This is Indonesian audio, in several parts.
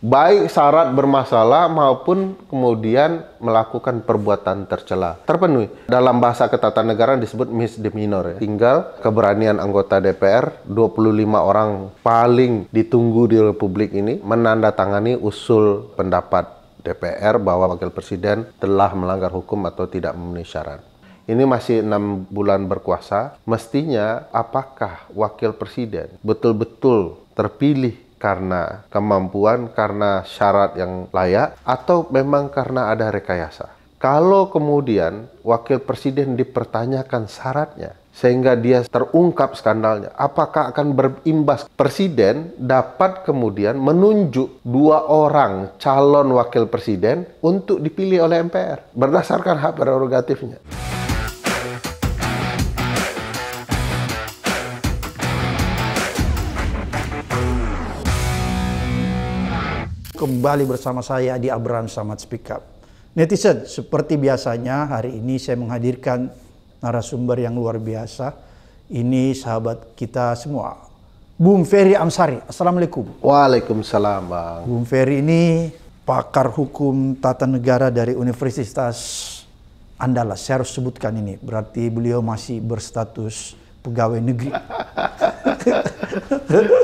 baik syarat bermasalah maupun kemudian melakukan perbuatan tercela terpenuhi. Dalam bahasa ketatanegaraan disebut misdemeanor, ya. Tinggal keberanian anggota DPR 25 orang paling ditunggu di Republik ini menandatangani usul pendapat DPR bahwa Wakil Presiden telah melanggar hukum atau tidak memenuhi syarat. Ini masih 6 bulan berkuasa. Mestinya apakah Wakil Presiden betul-betul terpilih karena kemampuan, karena syarat yang layak, atau memang karena ada rekayasa? Kalau kemudian Wakil Presiden dipertanyakan syaratnya, sehingga dia terungkap skandalnya, apakah akan berimbas? Presiden dapat kemudian menunjuk 2 orang calon Wakil Presiden untuk dipilih oleh MPR, berdasarkan hak prerogatifnya. Kembali bersama saya di Abraham Samad Speak Up. Netizen, seperti biasanya hari ini saya menghadirkan narasumber yang luar biasa. Ini sahabat kita semua, Bung Ferry Amsari. Assalamualaikum. Waalaikumsalam, Bang. Bung Ferry ini pakar hukum tata negara dari Universitas Andalas. Saya harus sebutkan ini, berarti beliau masih berstatus pegawai negeri.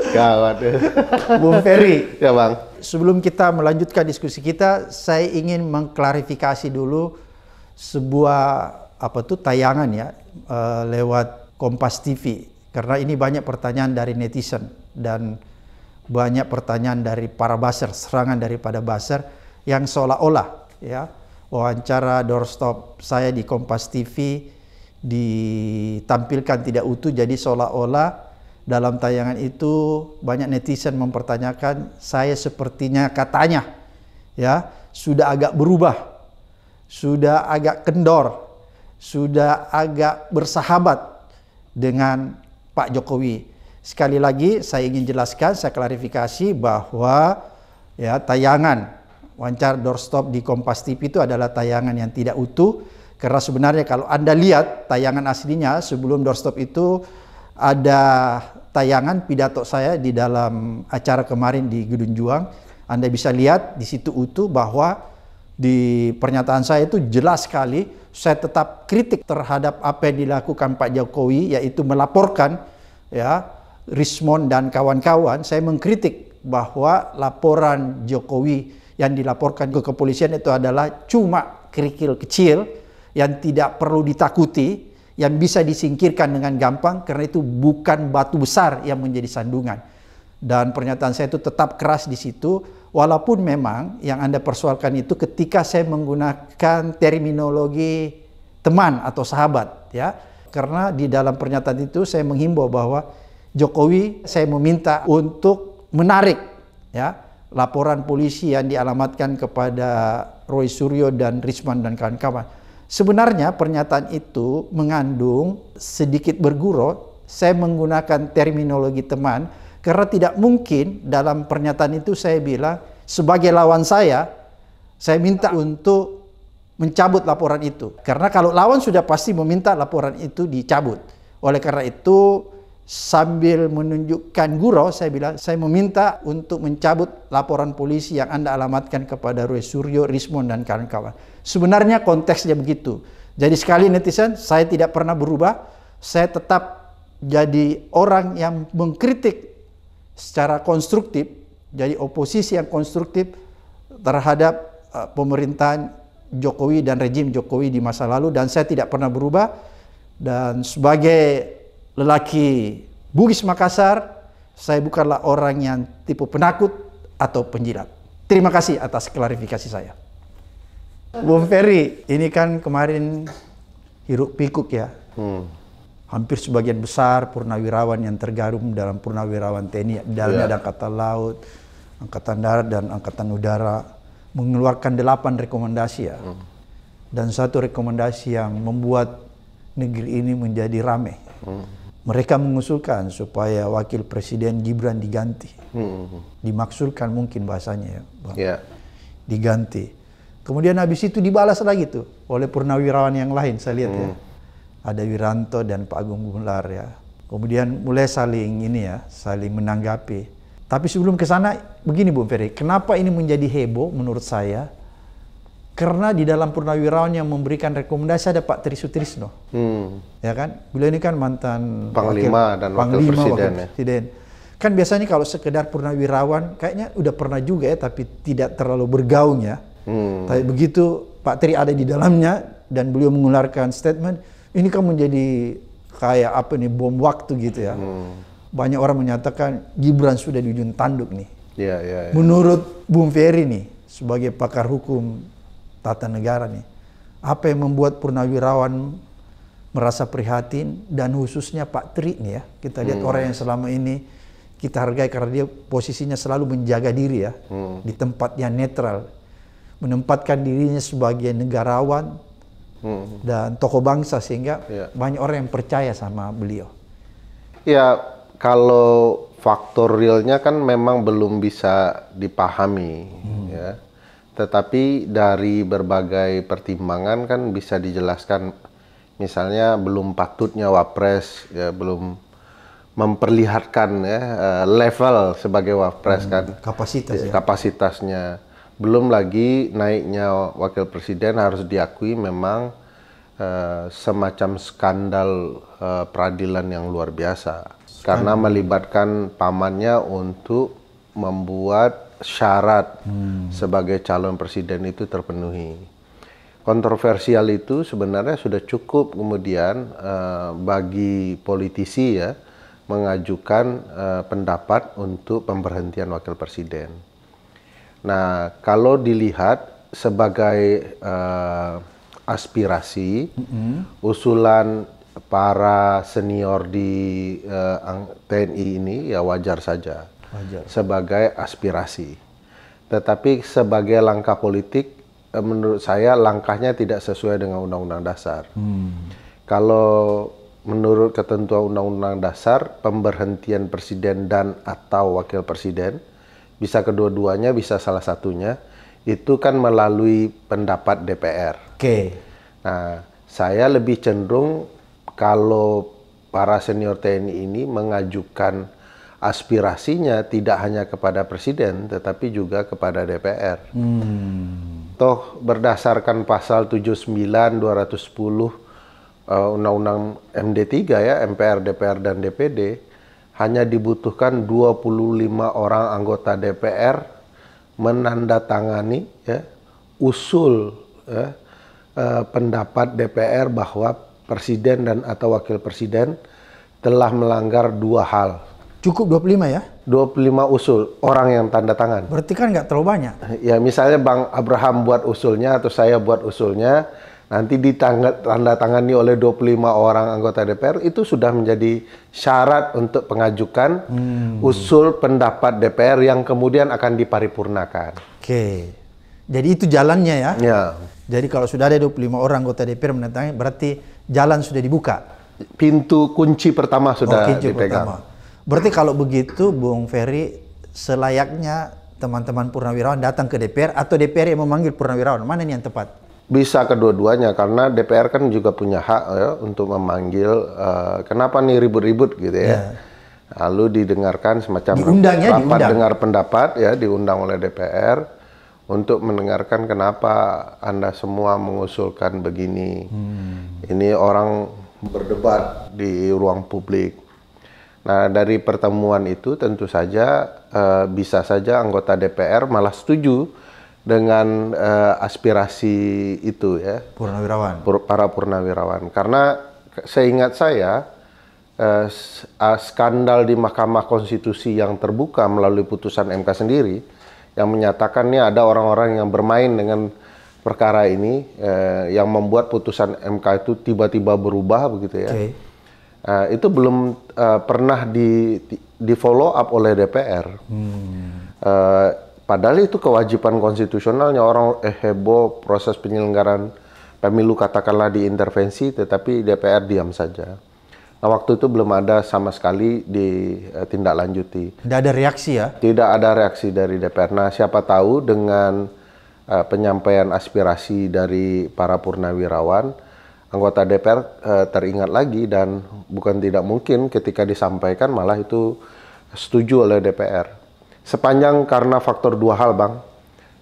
Gawat. Bung Ferry. Ya, Bang. Sebelum kita melanjutkan diskusi kita, saya ingin mengklarifikasi dulu sebuah tayangan ya lewat Kompas TV, karena ini banyak pertanyaan dari netizen dan banyak pertanyaan dari para buzzer, serangan daripada buzzer yang seolah-olah ya wawancara doorstop saya di Kompas TV ditampilkan tidak utuh, jadi seolah-olah dalam tayangan itu banyak netizen mempertanyakan saya sepertinya katanya ya sudah agak berubah, sudah agak kendor, sudah agak bersahabat dengan Pak Jokowi. Sekali lagi saya ingin jelaskan, saya klarifikasi bahwa ya tayangan wawancara doorstop di Kompas TV itu adalah tayangan yang tidak utuh, karena sebenarnya kalau Anda lihat tayangan aslinya sebelum doorstop itu ada tayangan pidato saya di dalam acara kemarin di Gedung Juang. Anda bisa lihat di situ utuh bahwa di pernyataan saya itu jelas sekali saya tetap kritik terhadap apa yang dilakukan Pak Jokowi, yaitu melaporkan ya Rismond dan kawan-kawan. Saya mengkritik bahwa laporan Jokowi yang dilaporkan ke kepolisian itu adalah cuma kerikil kecil yang tidak perlu ditakuti, yang bisa disingkirkan dengan gampang, karena itu bukan batu besar yang menjadi sandungan. Dan pernyataan saya itu tetap keras di situ, walaupun memang yang Anda persoalkan itu ketika saya menggunakan terminologi teman atau sahabat ya. Karena di dalam pernyataan itu saya menghimbau bahwa Jokowi saya meminta untuk menarik ya laporan polisi yang dialamatkan kepada Roy Suryo dan Rismond dan kawan-kawan. Sebenarnya pernyataan itu mengandung sedikit bergurau. Saya menggunakan terminologi teman karena tidak mungkin dalam pernyataan itu saya bilang sebagai lawan saya minta untuk mencabut laporan itu. Karena kalau lawan sudah pasti meminta laporan itu dicabut. Oleh karena itu sambil menunjukkan gurau saya bilang saya meminta untuk mencabut laporan polisi yang Anda alamatkan kepada Roy Suryo, Rismond dan kawan-kawan. Sebenarnya konteksnya begitu. Jadi sekali netizen, saya tidak pernah berubah. Saya tetap jadi orang yang mengkritik secara konstruktif, jadi oposisi yang konstruktif terhadap pemerintahan Jokowi dan rejim Jokowi di masa lalu, dan saya tidak pernah berubah. Dan sebagai lelaki Bugis Makassar, saya bukanlah orang yang tipe penakut atau penjilat. Terima kasih atas klarifikasi saya. Bung Ferry, ini kan kemarin hiruk pikuk ya. Hampir sebagian besar purnawirawan yang tergabung dalam purnawirawan TNI, dalamnya ada Angkatan Laut, Angkatan Darat dan Angkatan Udara, mengeluarkan 8 rekomendasi ya. Dan satu rekomendasi yang membuat negeri ini menjadi ramai. Mereka mengusulkan supaya Wakil Presiden Gibran diganti. Dimaksudkan mungkin bahasanya ya, Bang. Diganti. Kemudian habis itu dibalas lagi tuh oleh purnawirawan yang lain, saya lihat ya. Ada Wiranto dan Pak Agung Gumelar ya. Kemudian mulai saling menanggapi. Tapi sebelum ke sana, begini Bung Ferry, kenapa ini menjadi heboh menurut saya? Karena di dalam purnawirawan yang memberikan rekomendasi ada Pak Tri Sutrisno. Ya kan? Beliau ini kan mantan Panglima dan Wakil Presiden. Kan biasanya kalau sekedar purnawirawan, kayaknya udah pernah juga ya, tapi tidak terlalu bergaung ya. Tapi begitu Pak Tri ada di dalamnya, dan beliau mengeluarkan statement, ini kan menjadi kayak apa nih, bom waktu gitu ya. Banyak orang menyatakan Gibran sudah di ujung tanduk nih. Menurut Bung Ferry nih, sebagai pakar hukum tata negara nih, apa yang membuat purnawirawan merasa prihatin, dan khususnya Pak Tri nih ya, kita lihat orang yang selama ini kita hargai karena dia posisinya selalu menjaga diri ya, di tempat yang netral, menempatkan dirinya sebagai negarawan dan tokoh bangsa, sehingga banyak orang yang percaya sama beliau. Ya, kalau faktor realnya kan memang belum bisa dipahami ya. Tetapi dari berbagai pertimbangan kan bisa dijelaskan, misalnya belum patutnya Wapres, ya, belum memperlihatkan ya level sebagai Wapres kan, kapasitasnya. Belum lagi naiknya Wakil Presiden harus diakui memang semacam skandal peradilan yang luar biasa, karena melibatkan pamannya untuk membuat syarat sebagai calon presiden itu terpenuhi. Kontroversial itu sebenarnya sudah cukup kemudian bagi politisi ya mengajukan pendapat untuk pemberhentian wakil presiden. Nah, kalau dilihat sebagai aspirasi, usulan para senior di TNI ini ya wajar saja. Sebagai aspirasi. Tetapi sebagai langkah politik, menurut saya langkahnya tidak sesuai dengan Undang-Undang Dasar. Kalau menurut ketentuan Undang-Undang Dasar, pemberhentian presiden dan atau wakil presiden, bisa kedua-duanya, bisa salah satunya, itu kan melalui pendapat DPR. Nah, saya lebih cenderung kalau para senior TNI ini mengajukan aspirasinya tidak hanya kepada presiden, tetapi juga kepada DPR. Toh berdasarkan pasal 79, 210 Undang-Undang MD3 ya, MPR, DPR, dan DPD, hanya dibutuhkan 25 orang anggota DPR menandatangani ya, usul ya, pendapat DPR bahwa presiden dan atau wakil presiden telah melanggar dua hal. Cukup 25 ya? 25 usul orang yang tanda tangan. Berarti kan nggak terlalu banyak. Ya misalnya Bang Abraham buat usulnya atau saya buat usulnya, nanti ditanda tangani oleh 25 orang anggota DPR, itu sudah menjadi syarat untuk pengajukan usul pendapat DPR yang kemudian akan diparipurnakan. Jadi itu jalannya ya? Ya. Jadi kalau sudah ada 25 orang anggota DPR menandatangani, berarti jalan sudah dibuka? Pintu kunci pertama sudah dipegang. Berarti kalau begitu, Bung Ferry, selayaknya teman-teman purnawirawan datang ke DPR atau DPR yang memanggil purnawirawan, mana nih yang tepat? Bisa kedua-duanya, karena DPR kan juga punya hak ya, untuk memanggil, kenapa nih ribut-ribut gitu ya. Lalu didengarkan semacam rapat dengar pendapat ya, diundang oleh DPR untuk mendengarkan kenapa Anda semua mengusulkan begini. Ini orang berdebat di ruang publik. Nah, dari pertemuan itu tentu saja bisa saja anggota DPR malah setuju dengan aspirasi itu ya. Para purnawirawan. Karena seingat saya skandal di Mahkamah Konstitusi yang terbuka melalui putusan MK sendiri yang menyatakan nih ada orang-orang yang bermain dengan perkara ini yang membuat putusan MK itu tiba-tiba berubah begitu ya. Itu belum pernah di follow up oleh DPR. Padahal itu kewajiban konstitusionalnya. Orang heboh proses penyelenggaraan pemilu katakanlah diintervensi, tetapi DPR diam saja. Nah, waktu itu belum ada sama sekali ditindaklanjuti. Tidak ada reaksi ya? Tidak ada reaksi dari DPR. Nah, siapa tahu dengan penyampaian aspirasi dari para purnawirawan, anggota DPR teringat lagi, dan bukan tidak mungkin ketika disampaikan malah itu setuju oleh DPR. Sepanjang karena faktor dua hal, Bang.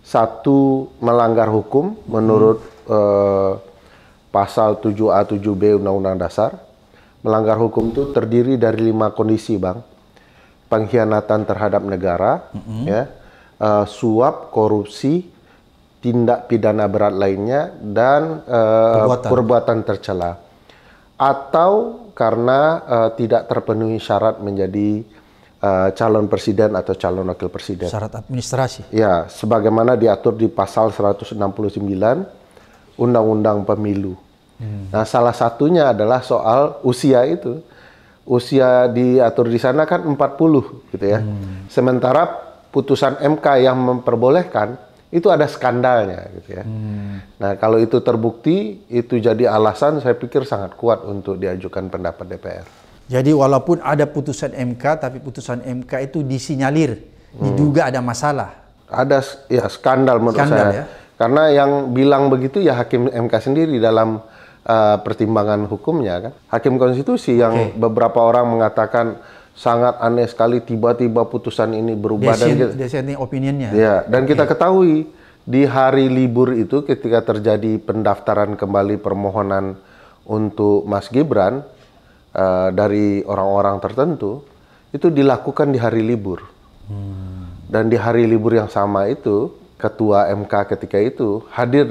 Satu, melanggar hukum menurut pasal 7A 7B Undang-Undang Dasar. Melanggar hukum itu terdiri dari 5 kondisi, Bang. Pengkhianatan terhadap negara, ya, suap, korupsi, tindak pidana berat lainnya, dan perbuatan tercela. Atau karena tidak terpenuhi syarat menjadi calon presiden atau calon wakil presiden. Syarat administrasi. Ya, sebagaimana diatur di pasal 169 Undang-Undang Pemilu. Nah, salah satunya adalah soal usia itu. Usia diatur di sana kan 40 gitu ya. Sementara putusan MK yang memperbolehkan itu ada skandalnya gitu ya. Nah, kalau itu terbukti, itu jadi alasan saya pikir sangat kuat untuk diajukan pendapat DPR. Jadi walaupun ada putusan MK, tapi putusan MK itu disinyalir, diduga ada masalah. Ada ya skandal menurut saya. Ya? Karena yang bilang begitu ya Hakim MK sendiri dalam pertimbangan hukumnya kan. Hakim Konstitusi yang beberapa orang mengatakan sangat aneh sekali tiba-tiba putusan ini berubah. Dissenting opinionnya. Ya, dan kita ketahui di hari libur itu ketika terjadi pendaftaran kembali permohonan untuk Mas Gibran, dari orang-orang tertentu, itu dilakukan di hari libur. Dan di hari libur yang sama itu, Ketua MK ketika itu hadir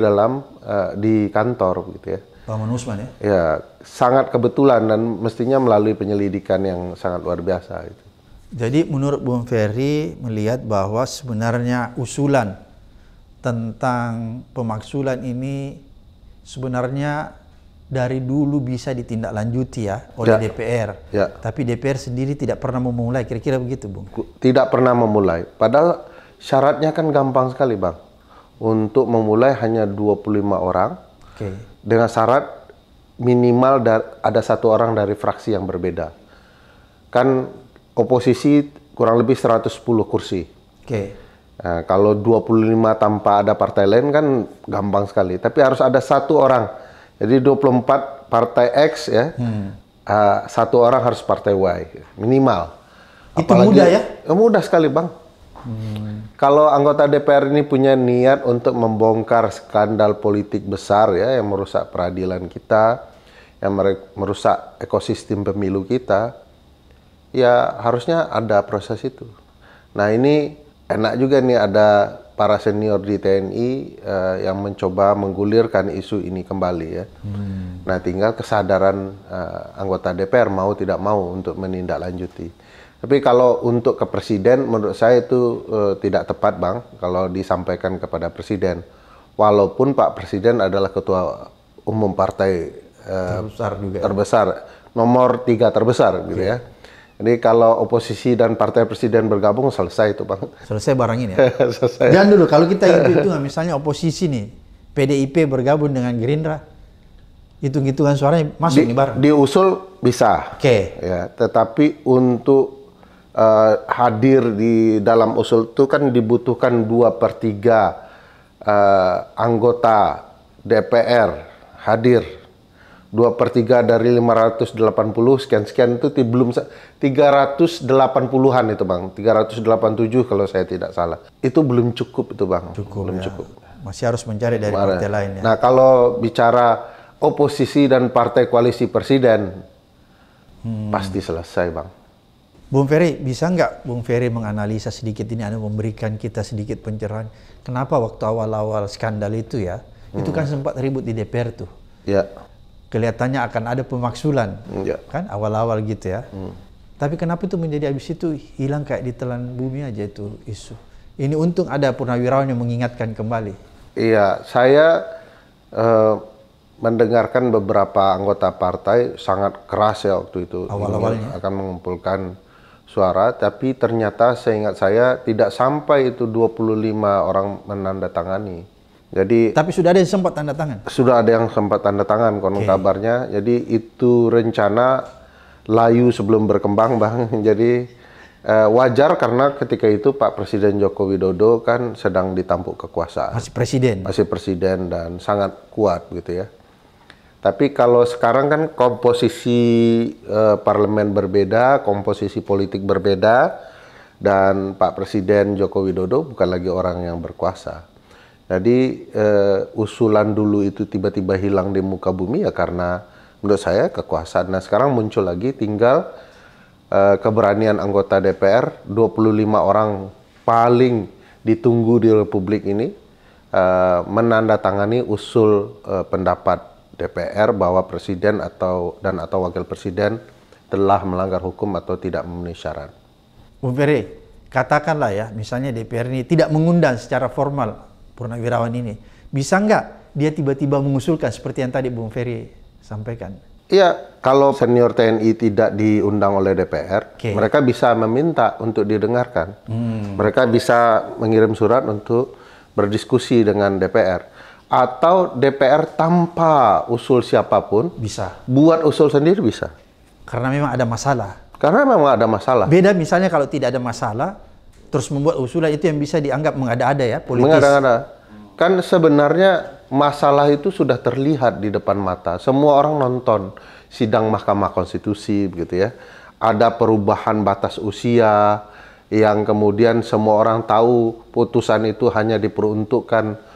di kantor gitu ya. Pak Manusman ya? Ya, sangat kebetulan dan mestinya melalui penyelidikan yang sangat luar biasa. Gitu. Jadi menurut Bung Ferry melihat bahwa sebenarnya usulan tentang pemaksulan ini sebenarnya dari dulu bisa ditindaklanjuti ya oleh DPR. Ya. Tapi DPR sendiri tidak pernah memulai, kira-kira begitu, Bung? Tidak pernah memulai. Padahal syaratnya kan gampang sekali, Bang. Untuk memulai hanya 25 orang. Dengan syarat minimal ada 1 orang dari fraksi yang berbeda. Kan oposisi kurang lebih 110 kursi. Nah, kalau 25 tanpa ada partai lain kan gampang sekali. Tapi harus ada 1 orang. Jadi 24 partai X ya, 1 orang harus partai Y minimal. Itu mudah ya? Mudah sekali, Bang. Kalau anggota DPR ini punya niat untuk membongkar skandal politik besar ya yang merusak peradilan kita, yang merusak ekosistem pemilu kita, ya harusnya ada proses itu. Nah, ini enak juga nih ada para senior di TNI yang mencoba menggulirkan isu ini kembali ya. Nah, tinggal kesadaran anggota DPR mau tidak mau untuk menindaklanjuti. Tapi kalau untuk ke presiden, menurut saya itu tidak tepat, Bang, kalau disampaikan kepada presiden. Walaupun Pak Presiden adalah ketua umum partai terbesar, nomor 3 terbesar gitu ya. Jadi kalau oposisi dan partai presiden bergabung selesai itu, Bang. Selesai barang ini ya? Selesai. Jangan dulu, kalau kita hitung misalnya oposisi nih, PDIP bergabung dengan Gerindra, hitung-hitungan suaranya masuk nih bareng? Diusul bisa. Ya, tetapi untuk hadir di dalam usul itu kan dibutuhkan 2/3 anggota DPR hadir. 2/3 dari 580 sekian-sekian itu belum 380-an itu, Bang. 387 kalau saya tidak salah. Itu belum cukup itu, Bang. Belum cukup. Masih harus mencari dari partai lain ya. Nah, kalau bicara oposisi dan partai koalisi presiden pasti selesai, Bang. Bung Ferry, bisa nggak Bung Ferry menganalisa sedikit ini, memberikan kita sedikit pencerahan. Kenapa waktu awal-awal skandal itu ya, itu kan sempat ribut di DPR tuh. Ya. Kelihatannya akan ada pemaksulan, kan awal-awal gitu ya. Tapi kenapa itu menjadi habis itu hilang kayak ditelan bumi aja itu isu. Ini untung ada Purnawirawan yang mengingatkan kembali. Iya, saya mendengarkan beberapa anggota partai sangat keras ya waktu itu. Awal-awalnya akan mengumpulkan suara, tapi ternyata seingat saya tidak sampai itu 25 orang menandatangani. Jadi tapi sudah ada yang sempat tanda tangan? Sudah ada yang sempat tanda tangan konon kabarnya. Jadi itu rencana layu sebelum berkembang, Bang. Jadi wajar karena ketika itu Pak Presiden Joko Widodo kan sedang ditampuk kekuasaan. Masih presiden dan sangat kuat gitu ya. Tapi kalau sekarang kan komposisi parlemen berbeda, komposisi politik berbeda, Dan Pak Presiden Joko Widodo bukan lagi orang yang berkuasa. Jadi usulan dulu itu tiba-tiba hilang di muka bumi ya karena menurut saya kekuasaan. Nah sekarang muncul lagi, tinggal keberanian anggota DPR, 25 orang paling ditunggu di Republik ini, menandatangani usul pendapat DPR bahwa Presiden atau Wakil Presiden telah melanggar hukum atau tidak memenuhi syarat. Bung Ferry, katakanlah ya, misalnya DPR ini tidak mengundang secara formal Purnawirawan ini, bisa nggak dia tiba-tiba mengusulkan seperti yang tadi Bung Ferry sampaikan? Iya, kalau senior TNI tidak diundang oleh DPR, mereka bisa meminta untuk didengarkan. Mereka bisa mengirim surat untuk berdiskusi dengan DPR. Atau DPR tanpa usul siapapun, bisa buat usul sendiri bisa. Karena memang ada masalah. Karena memang ada masalah. Beda misalnya kalau tidak ada masalah, terus membuat usulan, itu yang bisa dianggap mengada-ada ya, politis. Mengada-ada. Kan sebenarnya masalah itu sudah terlihat di depan mata. Semua orang nonton sidang Mahkamah Konstitusi begitu ya. Ada perubahan batas usia yang kemudian semua orang tahu putusan itu hanya diperuntukkan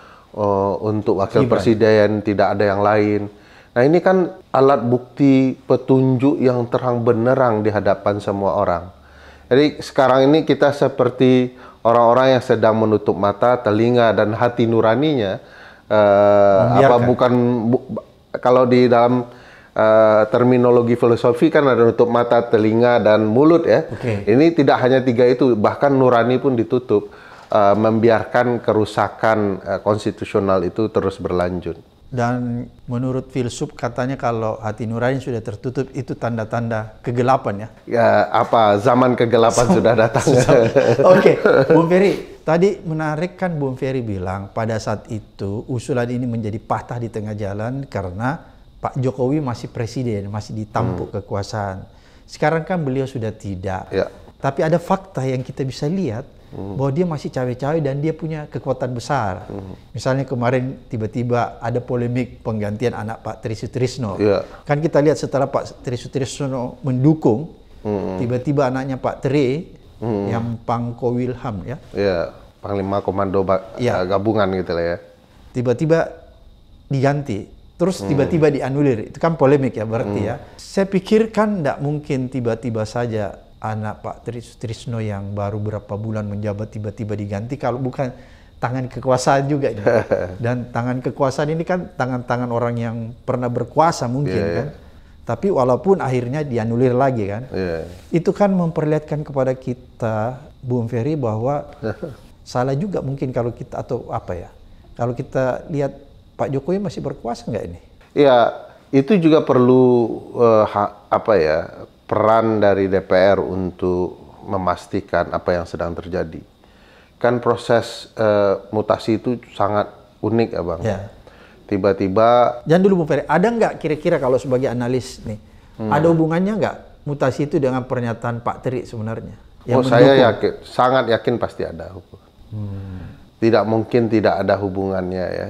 untuk wakil presiden, tidak ada yang lain. Nah ini kan alat bukti petunjuk yang terang benderang di hadapan semua orang. Jadi sekarang ini kita seperti orang-orang yang sedang menutup mata, telinga, dan hati nuraninya. Kalau di dalam terminologi filosofi kan ada nutup mata, telinga, dan mulut ya. Ini tidak hanya 3 itu, bahkan nurani pun ditutup, membiarkan kerusakan konstitusional itu terus berlanjut. Dan menurut filsuf katanya kalau hati nurani sudah tertutup itu tanda-tanda kegelapan ya. Ya apa zaman kegelapan sudah datang. Oke, Bung Ferry, tadi menarik kan Bung Ferry bilang pada saat itu usulan ini menjadi patah di tengah jalan karena Pak Jokowi masih presiden, masih ditampuk kekuasaan. Sekarang kan beliau sudah tidak. Ya. Tapi ada fakta yang kita bisa lihat bahwa dia masih cawe-cawe dan dia punya kekuatan besar. Misalnya kemarin tiba-tiba ada polemik penggantian anak Pak Tri Sutrisno. Kan kita lihat setelah Pak Tri Sutrisno mendukung, tiba-tiba anaknya Pak Tri yang Pangko Wilham ya. Ya, Panglima Komando Gabungan gitu lah ya. Tiba-tiba diganti, terus tiba-tiba dianulir. Itu kan polemik ya berarti ya. Saya pikir kan tidak mungkin tiba-tiba saja anak Pak Tri Sutrisno yang baru berapa bulan menjabat tiba-tiba diganti kalau bukan tangan kekuasaan juga ini. Dan tangan kekuasaan ini kan tangan-tangan orang yang pernah berkuasa mungkin kan. Tapi walaupun akhirnya dianulir lagi kan. Itu kan memperlihatkan kepada kita Bung Ferry bahwa salah juga mungkin kalau kita atau apa ya. Kalau kita lihat Pak Jokowi masih berkuasa nggak ini? Ya, itu juga perlu peran dari DPR untuk memastikan apa yang sedang terjadi. Kan proses mutasi itu sangat unik ya Bang. Tiba-tiba... Jangan dulu Bung Ferry, ada nggak kira-kira kalau sebagai analis nih, ada hubungannya nggak mutasi itu dengan pernyataan Pak Tri sebenarnya? Saya yakin, sangat yakin pasti ada hubungan. Tidak mungkin tidak ada hubungannya ya.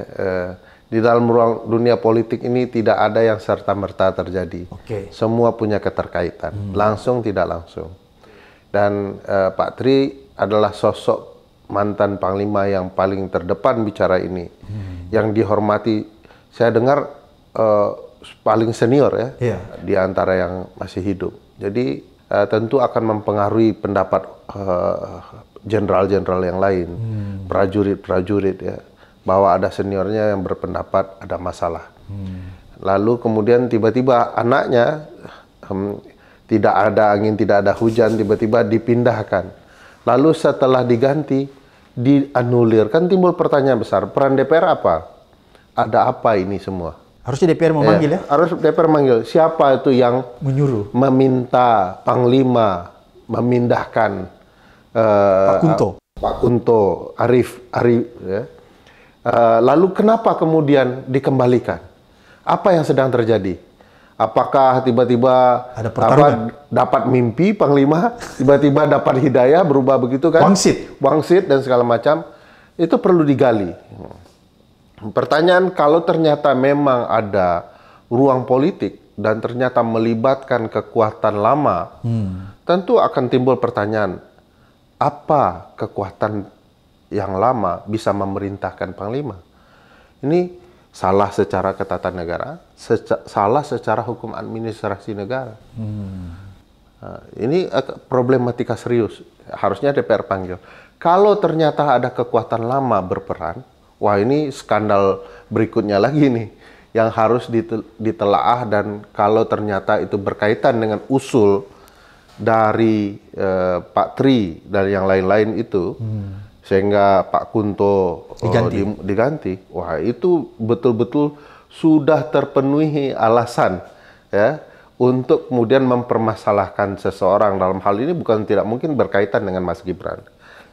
Di dalam ruang dunia politik ini tidak ada yang serta-merta terjadi. Semua punya keterkaitan, langsung tidak langsung. Dan Pak Tri adalah sosok mantan Panglima yang paling terdepan bicara ini. Yang dihormati, saya dengar paling senior ya, di antara yang masih hidup. Jadi tentu akan mempengaruhi pendapat jenderal-jenderal yang lain, prajurit-prajurit ya. Bahwa ada seniornya yang berpendapat ada masalah. Lalu kemudian tiba-tiba anaknya tidak ada angin, tidak ada hujan, tiba-tiba dipindahkan. Lalu setelah diganti, dianulir. Kan timbul pertanyaan besar, peran DPR apa? Ada apa ini semua? Harusnya DPR memanggil ya? Harus DPR manggil. Siapa itu yang menyuruh? Meminta Panglima memindahkan Pak Kunto, Arif ya. Lalu kenapa kemudian dikembalikan? Apa yang sedang terjadi? Apakah tiba-tiba dapat mimpi Panglima, tiba-tiba dapat hidayah berubah begitu kan? Wangsit dan segala macam. Itu perlu digali. Pertanyaan, kalau ternyata memang ada ruang politik dan ternyata melibatkan kekuatan lama, tentu akan timbul pertanyaan, apa kekuatan yang lama bisa memerintahkan Panglima? Ini salah secara ketatanegaraan, salah secara hukum administrasi negara. Nah, ini problematika serius. Harusnya DPR panggil. Kalau ternyata ada kekuatan lama berperan, wah ini skandal berikutnya lagi nih yang harus ditelaah, dan kalau ternyata itu berkaitan dengan usul dari Pak Tri dan yang lain-lain itu, sehingga Pak Kunto diganti, wah itu betul-betul sudah terpenuhi alasan ya untuk kemudian mempermasalahkan seseorang. Dalam hal ini bukan tidak mungkin berkaitan dengan Mas Gibran.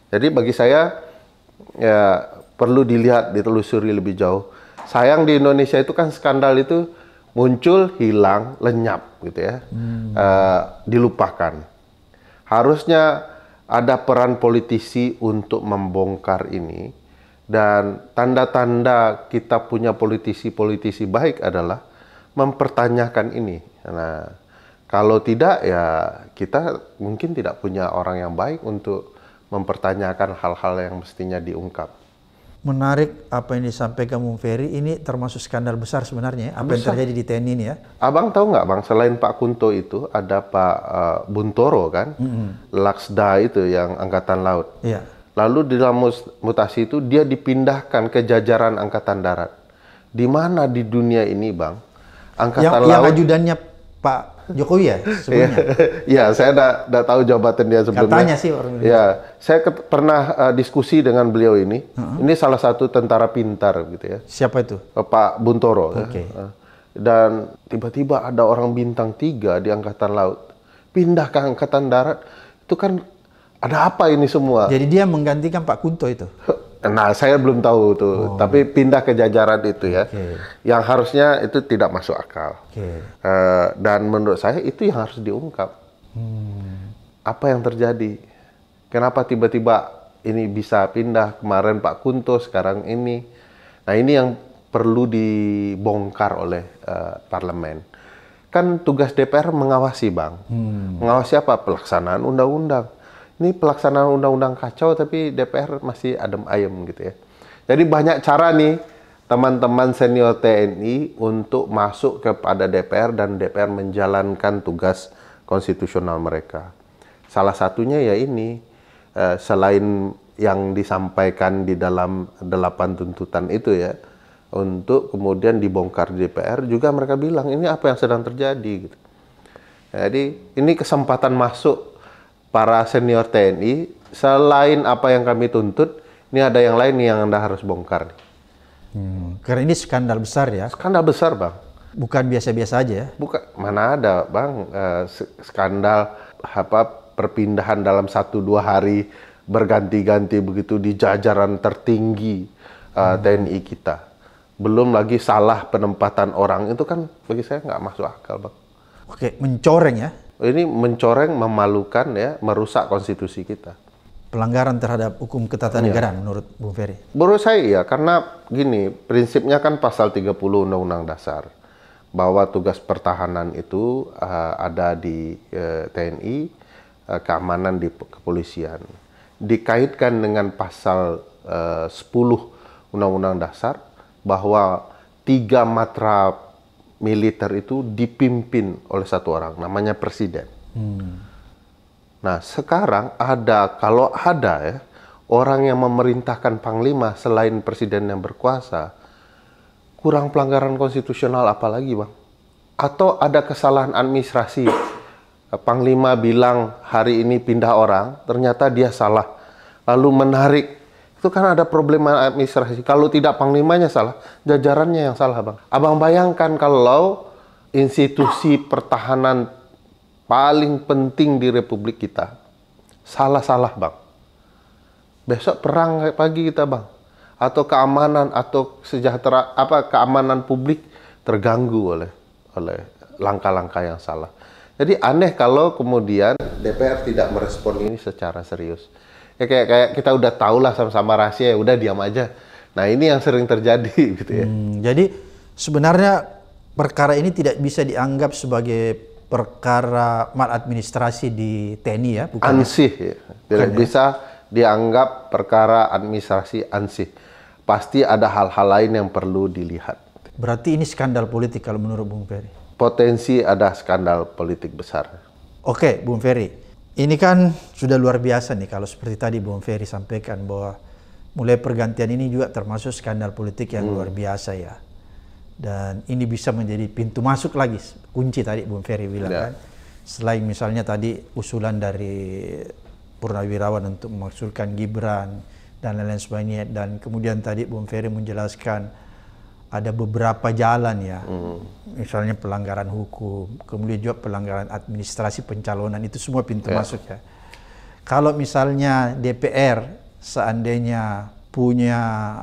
Jadi bagi saya ya perlu dilihat, ditelusuri lebih jauh. Sayang di Indonesia itu kan skandal itu muncul, hilang, lenyap gitu ya, dilupakan. Harusnya ada peran politisi untuk membongkar ini, dan tanda-tanda kita punya politisi-politisi baik adalah mempertanyakan ini. Nah, kalau tidak ya kita mungkin tidak punya orang yang baik untuk mempertanyakan hal-hal yang mestinya diungkap. Menarik apa yang disampaikan Bung Ferry, ini termasuk skandal besar sebenarnya, apa yang terjadi di TNI ini ya. Abang tahu nggak Bang, selain Pak Kunto itu ada Pak Buntoro kan, Laksda itu yang Angkatan Laut. Iya. Lalu di dalam mutasi itu dia dipindahkan ke jajaran Angkatan Darat. Di mana di dunia ini Bang, Angkatan Laut... Yang ajudannya Pak Jokowi ya sebelumnya? Ya, saya udah tahu jabatan dia sebelumnya. Katanya sih orang ya, saya pernah diskusi dengan beliau ini. Ini salah satu tentara pintar gitu ya. Siapa itu? Pak Buntoro. Oke. Ya. Dan tiba-tiba ada orang bintang 3 di Angkatan Laut pindah ke Angkatan Darat. Itu kan ada apa ini semua? Jadi dia menggantikan Pak Kunto itu? Nah, saya belum tahu tuh, tapi pindah ke jajaran itu ya, yang harusnya itu tidak masuk akal. Dan menurut saya itu yang harus diungkap. Apa yang terjadi? Kenapa tiba-tiba ini bisa pindah, kemarin Pak Kunto, sekarang ini? Nah, ini yang perlu dibongkar oleh parlemen. Kan tugas DPR mengawasi, Bang. Mengawasi apa? Pelaksanaan undang-undang. Ini pelaksanaan undang-undang kacau, tapi DPR masih adem ayem gitu ya. Jadi banyak cara nih teman-teman senior TNI untuk masuk kepada DPR dan DPR menjalankan tugas konstitusional mereka. Salah satunya ya ini, selain yang disampaikan di dalam 8 tuntutan itu ya, untuk kemudian dibongkar di DPR, juga mereka bilang ini apa yang sedang terjadi gitu. Jadi ini kesempatan masuk para senior TNI, selain apa yang kami tuntut, ini ada yang lain nih yang Anda harus bongkar. Karena ini skandal besar ya? Skandal besar, Bang. Bukan biasa-biasa aja ya? Bukan, mana ada, Bang, skandal perpindahan dalam 1-2 hari berganti-ganti begitu di jajaran tertinggi TNI kita. Belum lagi salah penempatan orang, itu kan bagi saya nggak masuk akal, Bang. Oke, mencoreng ya? Ini mencoreng, memalukan ya, merusak konstitusi kita. Pelanggaran terhadap hukum ketatanegaraan menurut Bung Ferry? Menurut saya ya, karena gini, prinsipnya kan pasal 30 Undang-Undang Dasar, bahwa tugas pertahanan itu ada di TNI, keamanan di kepolisian. Dikaitkan dengan pasal 10 Undang-Undang Dasar, bahwa 3 matra militer itu dipimpin oleh satu orang, namanya presiden. Nah, sekarang kalau ada ya, orang yang memerintahkan panglima selain presiden yang berkuasa, kurang pelanggaran konstitusional apa lagi, Bang? Atau ada kesalahan administrasi. Panglima bilang hari ini pindah orang, ternyata dia salah, lalu menarik. Itu kan ada problema administrasi. Kalau tidak panglimanya salah, jajarannya yang salah, Bang. Abang bayangkan kalau institusi pertahanan paling penting di Republik kita salah-salah, Bang. Besok perang pagi kita, Bang. Atau keamanan atau keamanan publik terganggu oleh langkah-langkah yang salah. Jadi aneh kalau kemudian DPR tidak merespon ini secara serius. Ya kayak kita udah tahu lah sama-sama rahasia, ya udah diam aja. Nah, ini yang sering terjadi gitu ya. Jadi sebenarnya perkara ini tidak bisa dianggap sebagai perkara maladministrasi di TNI ya, bukan? Ansih, ya. Tidak bisa dianggap perkara administrasi ansih. Pasti ada hal-hal lain yang perlu dilihat. Berarti ini skandal politik kalau menurut Bung Ferry? Potensi ada skandal politik besar. Oke, Bung Ferry. Ini kan sudah luar biasa nih kalau seperti tadi Bung Ferry sampaikan bahwa mulai pergantian ini juga termasuk skandal politik yang luar biasa ya. Dan ini bisa menjadi pintu masuk lagi, kunci tadi Bung Ferry bilang kan. Selain misalnya tadi usulan dari Purnawirawan untuk memaksulkan Gibran dan lain-lain sebagainya. Dan kemudian tadi Bung Ferry menjelaskan ada beberapa jalan ya, misalnya pelanggaran hukum, kemudian juga pelanggaran administrasi pencalonan, itu semua pintu masuk ya. Kalau misalnya DPR seandainya punya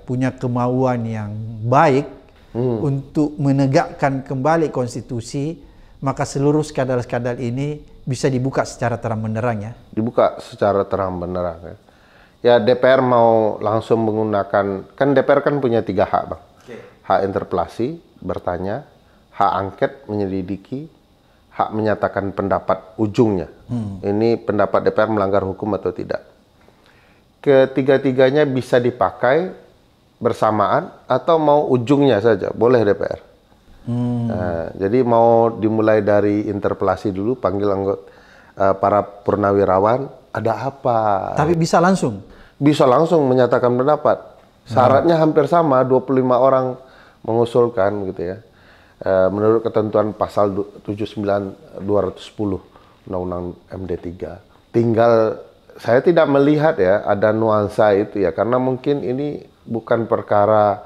punya kemauan yang baik untuk menegakkan kembali konstitusi, maka seluruh skandal-skandal ini bisa dibuka secara terang benderang ya. Dibuka secara terang benderang ya. Ya DPR mau langsung menggunakan, kan DPR kan punya 3 hak Bang. Hak interpelasi, bertanya, hak angket, menyelidiki, hak menyatakan pendapat ujungnya. Ini pendapat DPR melanggar hukum atau tidak. Ketiga-tiganya bisa dipakai bersamaan atau mau ujungnya saja, boleh DPR. Nah, jadi mau dimulai dari interpelasi dulu, panggil anggota para purnawirawan, ada apa? Tapi bisa langsung? Bisa langsung menyatakan pendapat. Syaratnya hampir sama, 25 orang mengusulkan gitu ya. Menurut ketentuan pasal 79-210 Undang-Undang MD3. Tinggal saya tidak melihat ya ada nuansa itu ya, karena mungkin ini bukan perkara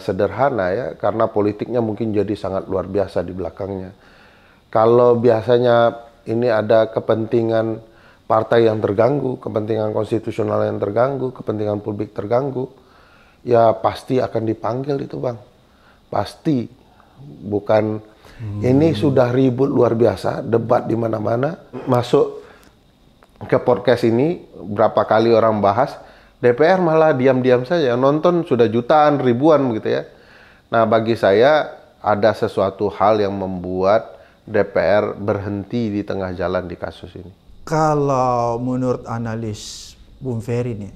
sederhana ya, karena politiknya mungkin jadi sangat luar biasa di belakangnya. Kalau biasanya ini ada kepentingan partai yang terganggu, kepentingan konstitusional yang terganggu, kepentingan publik terganggu, ya pasti akan dipanggil itu Bang. Pasti. Bukan ini sudah ribut luar biasa, debat di mana-mana. Masuk ke podcast ini, berapa kali orang bahas, DPR malah diam-diam saja. Nonton sudah jutaan, ribuan begitu ya. Nah bagi saya ada sesuatu hal yang membuat DPR berhenti di tengah jalan di kasus ini. Kalau menurut analis Bung Ferry nih,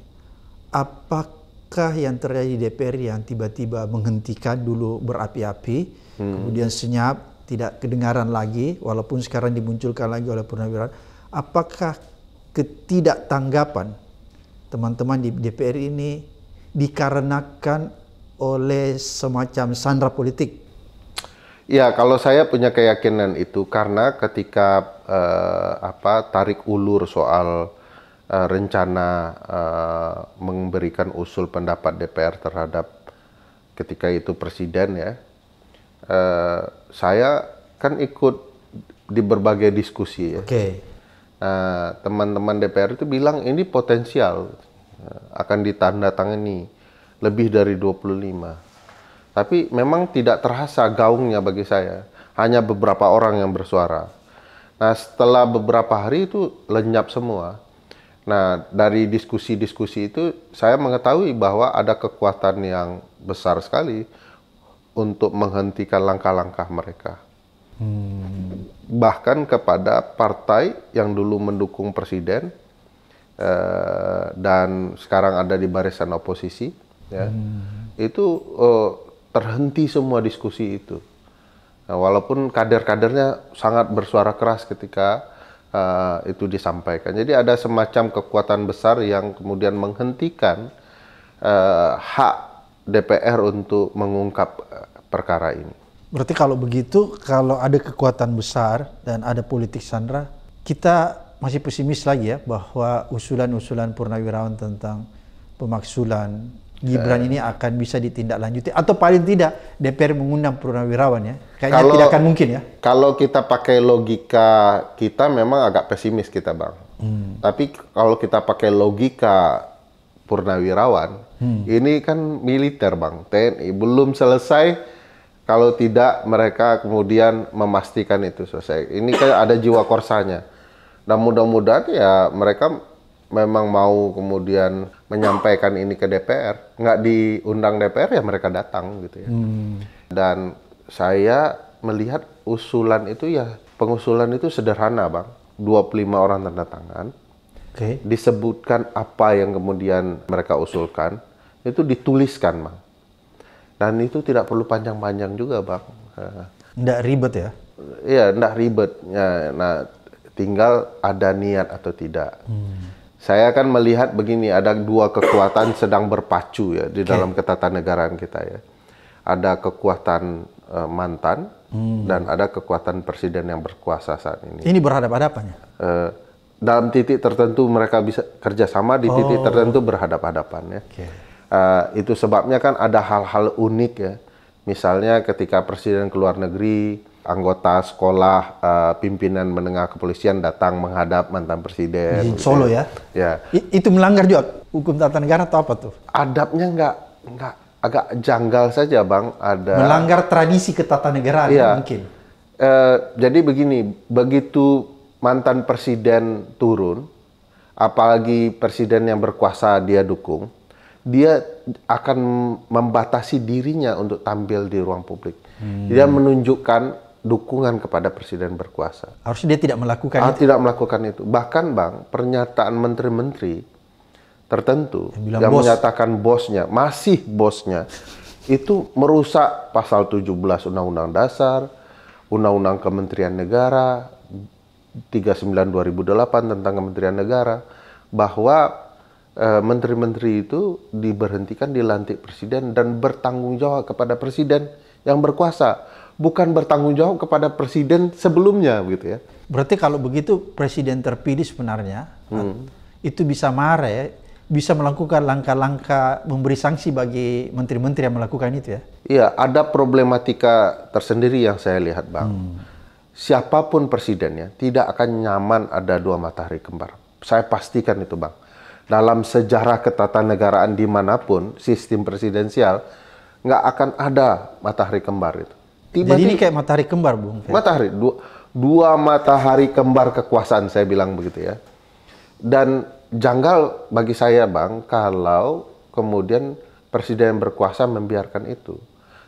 apakah yang terjadi di DPR yang tiba-tiba menghentikan dulu berapi-api, kemudian senyap, tidak kedengaran lagi, walaupun sekarang dimunculkan lagi oleh Purnawirawan, apakah ketidaktanggapan teman-teman di DPR ini dikarenakan oleh semacam sandra politik? Ya, kalau saya punya keyakinan itu karena ketika tarik ulur soal rencana memberikan usul pendapat DPR terhadap ketika itu presiden ya, saya kan ikut di berbagai diskusi ya. Teman-teman DPR itu bilang ini potensial akan ditandatangani lebih dari 25. Tapi memang tidak terasa gaungnya bagi saya. Hanya beberapa orang yang bersuara. Nah, setelah beberapa hari itu lenyap semua. Nah, dari diskusi-diskusi itu saya mengetahui bahwa ada kekuatan yang besar sekali untuk menghentikan langkah-langkah mereka. Bahkan kepada partai yang dulu mendukung presiden dan sekarang ada di barisan oposisi, ya, itu terhenti semua diskusi itu. Nah, walaupun kader-kadernya sangat bersuara keras ketika itu disampaikan. Jadi ada semacam kekuatan besar yang kemudian menghentikan hak DPR untuk mengungkap perkara ini. Berarti kalau begitu, kalau ada kekuatan besar dan ada politik sandra, kita masih pesimis lagi ya bahwa usulan-usulan Purnawirawan tentang pemaksulan Gibran ini akan bisa ditindaklanjuti, atau paling tidak DPR mengundang Purnawirawan ya. Kayaknya tidak akan mungkin ya. Kalau kita pakai logika kita memang agak pesimis kita Bang. Tapi kalau kita pakai logika Purnawirawan, ini kan militer Bang, TNI belum selesai kalau tidak mereka kemudian memastikan itu selesai. Ini kayak ada jiwa korsanya. Dan mudah-mudahan ya mereka memang mau kemudian menyampaikan ini ke DPR, nggak diundang DPR ya mereka datang gitu ya. Dan saya melihat usulan itu ya, pengusulan itu sederhana Bang. 25 orang tanda tangan. Oke. Disebutkan apa yang kemudian mereka usulkan, itu dituliskan Bang. Dan itu tidak perlu panjang-panjang juga Bang. Nggak ribet ya? Iya, nggak ribet. Ya, nah, tinggal ada niat atau tidak. Saya kan melihat begini, ada dua kekuatan sedang berpacu ya di dalam ketatanegaraan kita ya. Ada kekuatan mantan dan ada kekuatan presiden yang berkuasa saat ini. Ini berhadapan-hadapan ya? Dalam titik tertentu mereka bisa kerjasama, di titik tertentu berhadap-hadapan ya. Itu sebabnya kan ada hal-hal unik ya. Misalnya ketika presiden ke luar negeri, anggota sekolah, pimpinan menengah kepolisian datang menghadap mantan presiden. Di Solo ya? Ya. Itu melanggar juga hukum tata negara atau apa tuh? Adabnya nggak agak janggal saja Bang. Ada Melanggar tradisi ketatanegaraan mungkin. Jadi begini, begitu mantan presiden turun, apalagi presiden yang berkuasa dia dukung, dia akan membatasi dirinya untuk tampil di ruang publik. Dia menunjukkan dukungan kepada presiden berkuasa. Harusnya dia tidak melakukan itu. Tidak melakukan itu. Bahkan Bang, pernyataan menteri-menteri tertentu yang bos. Menyatakan bosnya, masih bosnya, itu merusak pasal 17 Undang-Undang Dasar, Undang-Undang Kementerian Negara, 39/2008 tentang Kementerian Negara, bahwa menteri-menteri itu diberhentikan, dilantik presiden dan bertanggung jawab kepada presiden yang berkuasa, bukan bertanggung jawab kepada presiden sebelumnya, gitu ya. Berarti kalau begitu presiden terpilih sebenarnya itu bisa marah ya, bisa melakukan langkah-langkah memberi sanksi bagi menteri-menteri yang melakukan itu ya? Iya, ada problematika tersendiri yang saya lihat Bang. Siapapun presidennya tidak akan nyaman ada dua matahari kembar. Saya pastikan itu Bang. Dalam sejarah ketatanegaraan dimanapun, sistem presidensial, nggak akan ada matahari kembar itu. Jadi ini kayak matahari kembar, Bung? Matahari, dua matahari kembar kekuasaan, saya bilang begitu ya. Dan janggal bagi saya Bang, kalau kemudian presiden berkuasa membiarkan itu.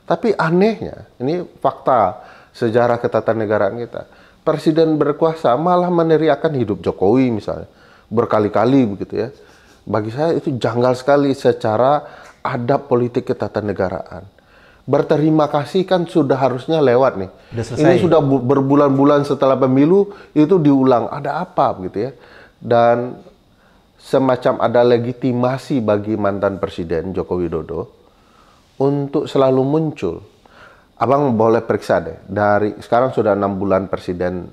Tapi anehnya, ini fakta sejarah ketatanegaraan kita, presiden berkuasa malah meneriakan hidup Jokowi misalnya, berkali-kali begitu ya. Bagi saya itu janggal sekali secara adab politik ketatanegaraan. Berterima kasih kan sudah harusnya lewat nih. Ini sudah berbulan-bulan setelah pemilu itu diulang. Ada apa gitu ya? Dan semacam ada legitimasi bagi mantan presiden Joko Widodo untuk selalu muncul. Abang boleh periksa deh. Dari sekarang sudah 6 bulan presiden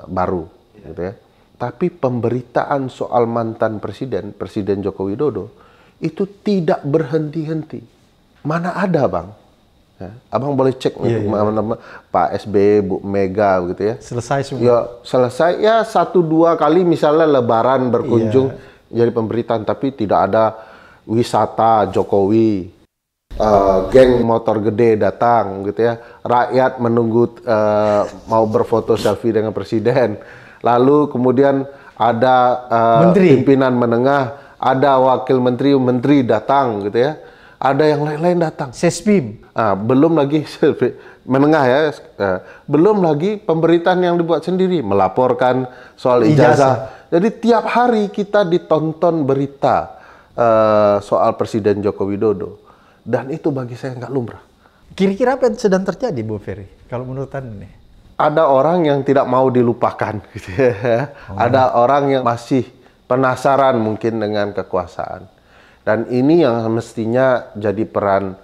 baru, gitu ya. Tapi pemberitaan soal mantan presiden, Presiden Joko Widodo, itu tidak berhenti-henti. Mana ada Bang? Ya, Abang boleh cek untuk Pak SBY, Bu Mega gitu ya. Selesai semua. Ya, selesai ya 1-2 kali misalnya lebaran berkunjung jadi pemberitaan, tapi tidak ada wisata Jokowi. Geng motor gede datang gitu ya. Rakyat menunggu mau berfoto selfie dengan presiden. Lalu kemudian ada pimpinan menengah, ada wakil menteri datang gitu ya. Ada yang lain-lain datang. Sespim. Belum lagi menengah ya. Belum lagi pemberitaan yang dibuat sendiri, melaporkan soal ijazah. Jadi tiap hari kita ditonton berita soal Presiden Joko Widodo. Dan itu bagi saya nggak lumrah. Kira-kira apa yang sedang terjadi, Bu Ferry? Kalau menurut Anda nih? Ada orang yang tidak mau dilupakan, gitu ya. Ada orang yang masih penasaran mungkin dengan kekuasaan. Dan ini yang mestinya jadi peran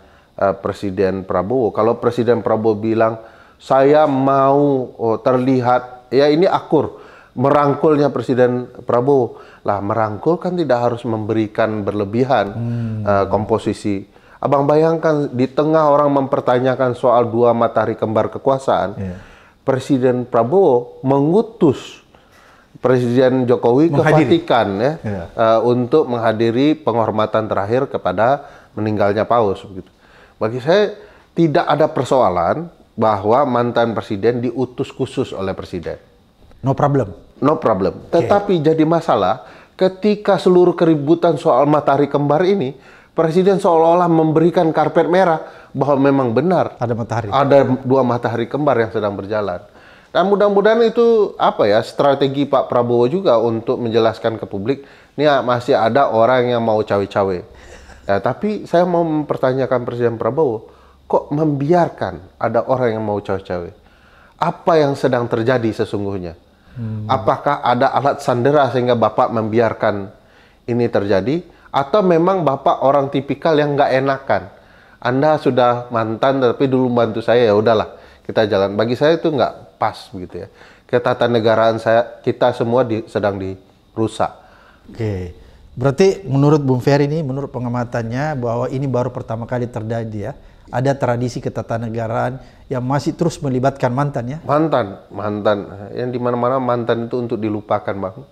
Presiden Prabowo. Kalau Presiden Prabowo bilang, saya mau terlihat, ya ini akur, merangkulnya Presiden Prabowo. Lah merangkul kan tidak harus memberikan berlebihan komposisi. Abang bayangkan di tengah orang mempertanyakan soal dua matahari kembar kekuasaan, Presiden Prabowo mengutus Presiden Jokowi ke Vatikan ya, untuk menghadiri penghormatan terakhir kepada meninggalnya Paus. Begitu. Bagi saya tidak ada persoalan bahwa mantan presiden diutus khusus oleh presiden. No problem. No problem. Tetapi jadi masalah ketika seluruh keributan soal matahari kembar ini Presiden seolah-olah memberikan karpet merah bahwa memang benar Ada matahari. ada dua matahari kembar yang sedang berjalan. Dan mudah-mudahan itu strategi Pak Prabowo juga untuk menjelaskan ke publik, ini masih ada orang yang mau cawe-cawe. Ya, tapi saya mau mempertanyakan Presiden Prabowo, kok membiarkan ada orang yang mau cawe-cawe? Apa yang sedang terjadi sesungguhnya? Apakah ada alat sandera sehingga Bapak membiarkan ini terjadi? Atau memang Bapak orang tipikal yang nggak enakan? Anda sudah mantan tapi dulu bantu saya, ya udahlah kita jalan. Bagi saya itu nggak pas begitu ya. Ketatanegaraan kita semua sedang dirusak. Oke. Berarti menurut Bung Ferry ini, menurut pengamatannya bahwa ini baru pertama kali terjadi ya. Ada tradisi ketatanegaraan yang masih terus melibatkan mantan ya. Mantan. Yang di mana-mana mantan itu untuk dilupakan, Bang.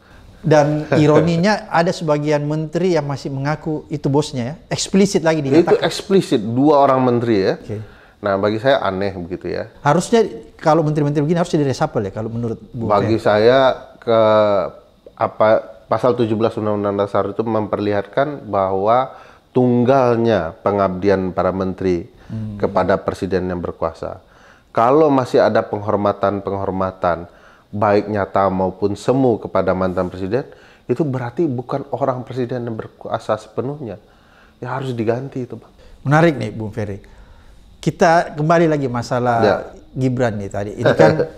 Dan ironinya ada sebagian menteri yang masih mengaku itu bosnya ya. Eksplisit lagi Itu dinyatakan. eksplisit, 2 orang menteri ya. Oke. Nah, bagi saya aneh begitu ya. Harusnya kalau menteri-menteri begini harusnya di-reshuffle ya kalau menurut Bung Bagi Ferry. saya pasal 17 Undang-Undang Dasar itu memperlihatkan bahwa tunggalnya pengabdian para menteri kepada presiden yang berkuasa. Kalau masih ada penghormatan baik nyata maupun semu kepada mantan presiden, itu berarti bukan orang presiden yang berkuasa sepenuhnya. Ya harus diganti itu, Bang. Menarik nih Bung Ferry. Kita kembali lagi masalah Gibran nih tadi. Ini kan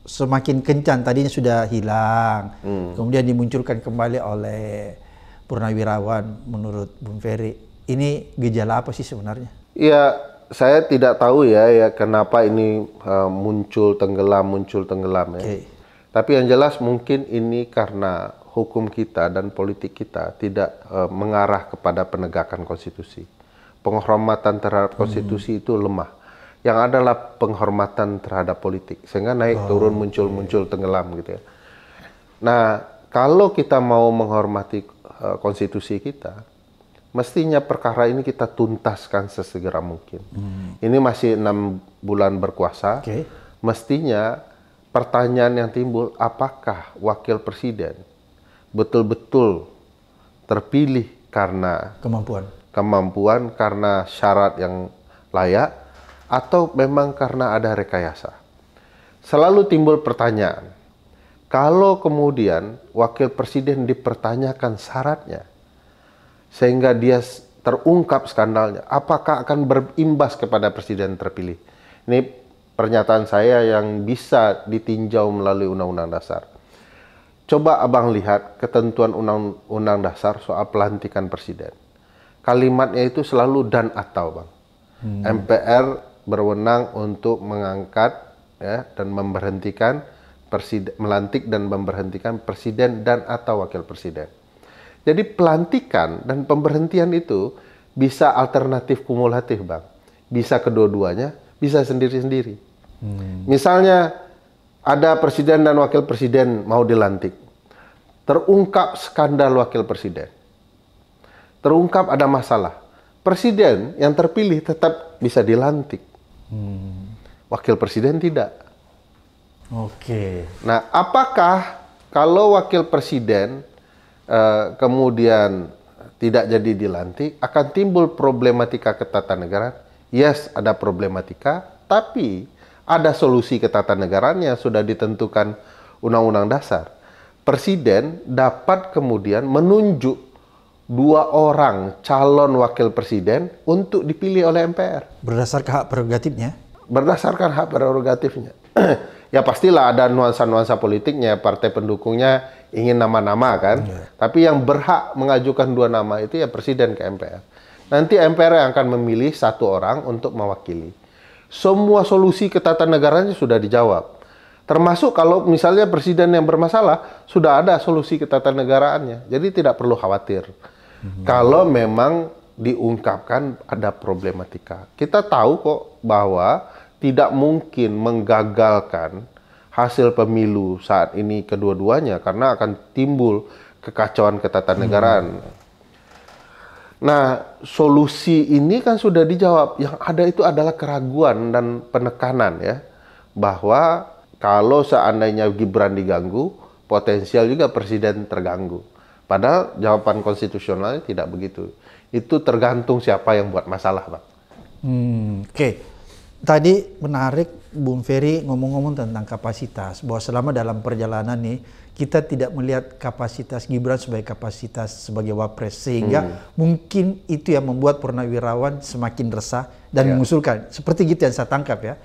semakin kencan, tadinya sudah hilang. Kemudian dimunculkan kembali oleh Purnawirawan menurut Bung Ferry. Ini gejala apa sih sebenarnya? Ya, saya tidak tahu ya kenapa ini muncul tenggelam ya. Oke. Tapi yang jelas mungkin ini karena hukum kita dan politik kita tidak mengarah kepada penegakan konstitusi. Penghormatan terhadap konstitusi itu lemah. Yang adalah penghormatan terhadap politik, sehingga naik turun muncul tenggelam gitu ya. Nah, kalau kita mau menghormati konstitusi kita, mestinya perkara ini kita tuntaskan sesegera mungkin. Ini masih 6 bulan berkuasa. Oke. Mestinya pertanyaan yang timbul, apakah wakil presiden betul-betul terpilih karena kemampuan karena syarat yang layak, atau memang karena ada rekayasa? Selalu timbul pertanyaan, kalau kemudian wakil presiden dipertanyakan syaratnya, sehingga dia terungkap skandalnya, apakah akan berimbas kepada presiden terpilih? Ini pernyataan saya yang bisa ditinjau melalui Undang-Undang Dasar. Coba Abang lihat ketentuan Undang-Undang Dasar soal pelantikan presiden. Kalimatnya itu selalu dan atau, Bang. MPR berwenang untuk mengangkat ya, dan memberhentikan melantik dan memberhentikan presiden dan atau wakil presiden. Jadi pelantikan dan pemberhentian itu bisa alternatif kumulatif, Bang. Bisa kedua-duanya, bisa sendiri-sendiri. Misalnya ada presiden dan wakil presiden mau dilantik. Terungkap skandal wakil presiden. Terungkap ada masalah. Presiden yang terpilih tetap bisa dilantik. Wakil presiden tidak. Oke. Nah, apakah kalau wakil presiden kemudian tidak jadi dilantik, akan timbul problematika ketatanegaraan? Yes, ada problematika, tapi ada solusi ketatanegaraan yang sudah ditentukan Undang-Undang Dasar. Presiden dapat kemudian menunjuk 2 orang calon wakil presiden untuk dipilih oleh MPR. Berdasarkan hak prerogatifnya? Berdasarkan hak prerogatifnya. Ya pastilah ada nuansa-nuansa politiknya, partai pendukungnya ingin nama-nama kan. Tapi yang berhak mengajukan 2 nama itu ya presiden ke MPR. Nanti MPR yang akan memilih 1 orang untuk mewakili. Semua solusi ketatanegaraan sudah dijawab. Termasuk kalau misalnya presiden yang bermasalah, sudah ada solusi ketatanegaraannya. Jadi tidak perlu khawatir. Kalau memang diungkapkan ada problematika. Kita tahu kok bahwa tidak mungkin menggagalkan hasil pemilu saat ini kedua-duanya karena akan timbul kekacauan ketatanegaraan. Nah, solusi ini kan sudah dijawab. Yang ada itu adalah keraguan dan penekanan ya, bahwa kalau seandainya Gibran diganggu, potensial juga presiden terganggu. Padahal jawaban konstitusionalnya tidak begitu. Itu tergantung siapa yang buat masalah, Bang. Oke. Tadi menarik Bung Ferry ngomong-ngomong tentang kapasitas, bahwa selama dalam perjalanan nih kita tidak melihat kapasitas Gibran sebagai kapasitas sebagai wapres, sehingga mungkin itu yang membuat Purnawirawan semakin resah dan mengusulkan. Seperti gitu yang saya tangkap ya.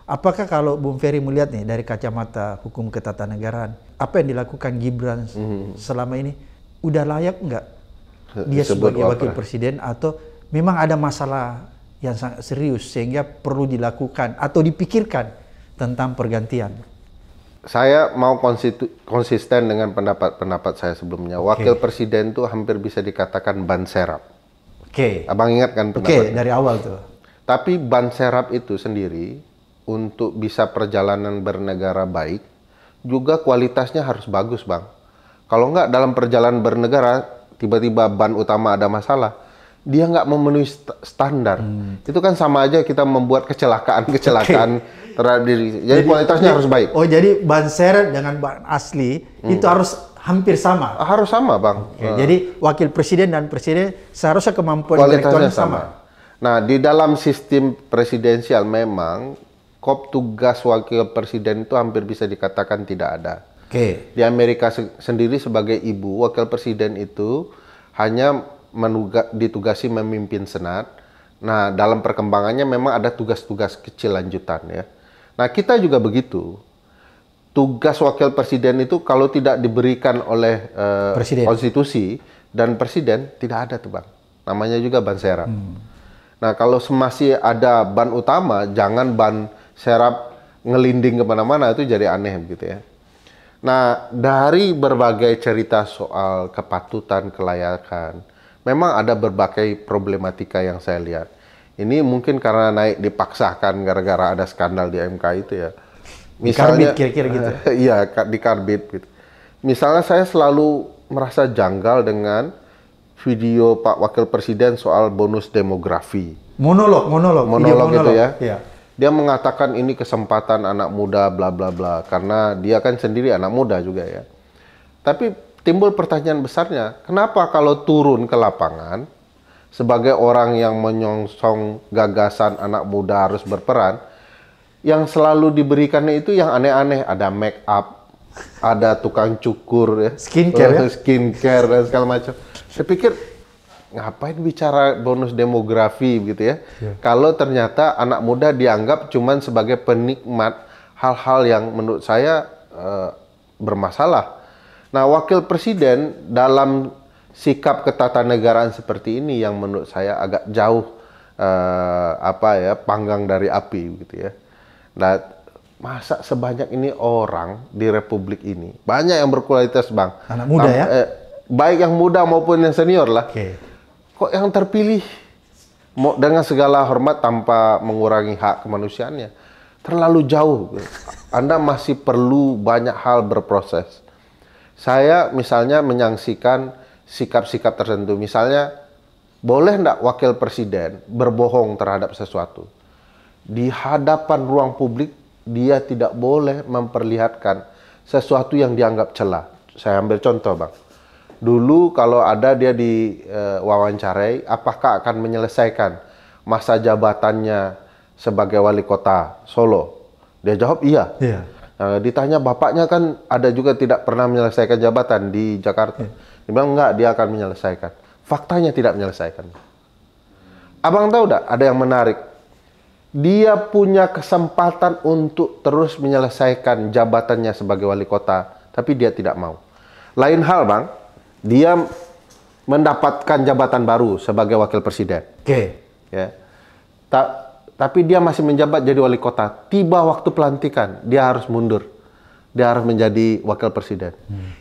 Apakah kalau Bung Ferry melihat nih dari kacamata hukum ketatanegaraan, apa yang dilakukan Gibran selama ini udah layak nggak dia sebagai wakil presiden, atau memang ada masalah yang sangat serius sehingga perlu dilakukan atau dipikirkan tentang pergantian? Saya mau konsisten dengan pendapat saya sebelumnya. Wakil presiden itu hampir bisa dikatakan ban serap. Abang ingat kan pendapatnya? Dari awal tuh. Tapi ban serap itu sendiri untuk bisa perjalanan bernegara baik, juga kualitasnya harus bagus, Bang. Kalau nggak dalam perjalanan bernegara, tiba-tiba ban utama ada masalah, dia nggak memenuhi standar. Itu kan sama aja kita membuat kecelakaan terhadap diri. Jadi kualitasnya harus baik. Oh, jadi ban serep dengan ban asli itu harus hampir sama? Harus sama, Bang. Jadi wakil presiden dan presiden seharusnya kemampuan intelektualnya sama. Nah, di dalam sistem presidensial memang tugas wakil presiden itu hampir bisa dikatakan tidak ada. Di Amerika sendiri sebagai ibu, wakil presiden itu hanya ditugasi memimpin senat. Nah, dalam perkembangannya memang ada tugas-tugas kecil lanjutan ya. Nah, kita juga begitu. Tugas wakil presiden itu kalau tidak diberikan oleh konstitusi dan presiden, tidak ada tuh, Bang. Namanya juga ban serap. Nah, kalau masih ada ban utama, jangan ban serap ngelinding kemana-mana, itu jadi aneh gitu ya. Nah, dari berbagai cerita soal kepatutan, kelayakan, memang ada berbagai problematika yang saya lihat. Ini mungkin karena naik dipaksakan gara-gara ada skandal di MK itu ya. Misalnya, kira-kira gitu. Iya, di Karbit gitu. Misalnya saya selalu merasa janggal dengan video Pak Wakil Presiden soal bonus demografi. Monolog gitu ya. Iya. Dia mengatakan ini kesempatan anak muda bla bla bla, karena dia kan sendiri anak muda juga ya. Tapi timbul pertanyaan besarnya, kenapa kalau turun ke lapangan sebagai orang yang menyongsong gagasan anak muda harus berperan, yang selalu diberikannya itu yang aneh-aneh, ada make up, ada tukang cukur ya, skincare dan segala macam. Saya pikir ngapain bicara bonus demografi gitu ya, kalau ternyata anak muda dianggap cuman sebagai penikmat hal-hal yang menurut saya bermasalah. Nah, wakil presiden dalam sikap ketatanegaraan seperti ini yang menurut saya agak jauh panggang dari api gitu ya. Nah, masa sebanyak ini orang di Republik ini, banyak yang berkualitas, Bang. Anak muda ya? Baik yang muda maupun yang senior lah. Kok yang terpilih dengan segala hormat tanpa mengurangi hak kemanusiaannya, terlalu jauh. Anda masih perlu banyak hal berproses. Saya misalnya menyaksikan sikap-sikap tertentu. Misalnya, boleh enggak wakil presiden berbohong terhadap sesuatu? Di hadapan ruang publik, dia tidak boleh memperlihatkan sesuatu yang dianggap celah. Saya ambil contoh, Bang. Dulu kalau ada dia diwawancarai, apakah akan menyelesaikan masa jabatannya sebagai wali kota Solo? Dia jawab iya. Ditanya bapaknya kan ada juga tidak pernah menyelesaikan jabatan di Jakarta. Dia bilang enggak, dia akan menyelesaikan. Faktanya tidak menyelesaikan. Abang tahu enggak, ada yang menarik. Dia punya kesempatan untuk terus menyelesaikan jabatannya sebagai wali kota, tapi dia tidak mau. Lain hal, Bang, dia mendapatkan jabatan baru sebagai wakil presiden. Ya. Tapi dia masih menjabat jadi wali kota. Tiba waktu pelantikan, dia harus mundur. Dia harus menjadi wakil presiden.